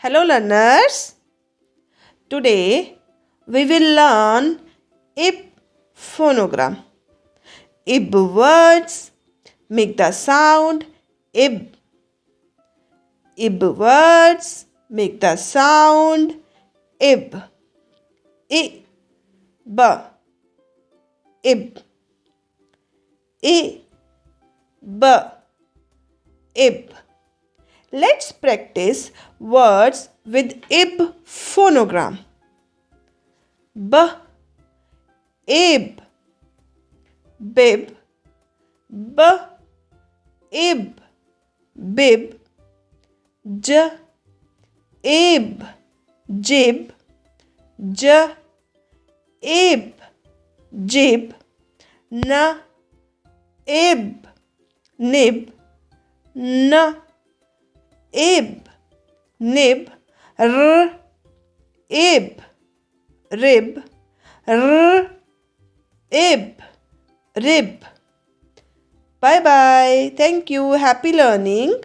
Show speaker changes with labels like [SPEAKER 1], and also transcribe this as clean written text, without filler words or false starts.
[SPEAKER 1] Hello learners. Today we will learn ib phonogram. Ib words make the sound ib. Ib words make the sound ib. I b ib. I b ib. Let's practice words with ib phonogram. B, ib, bib, b, ib, bib, j, ib, jib, j, ib, jib, n, ib, nib, n, ib, nib, r, ib, rib, r, ib, rib. Bye bye. Thank you. Happy learning.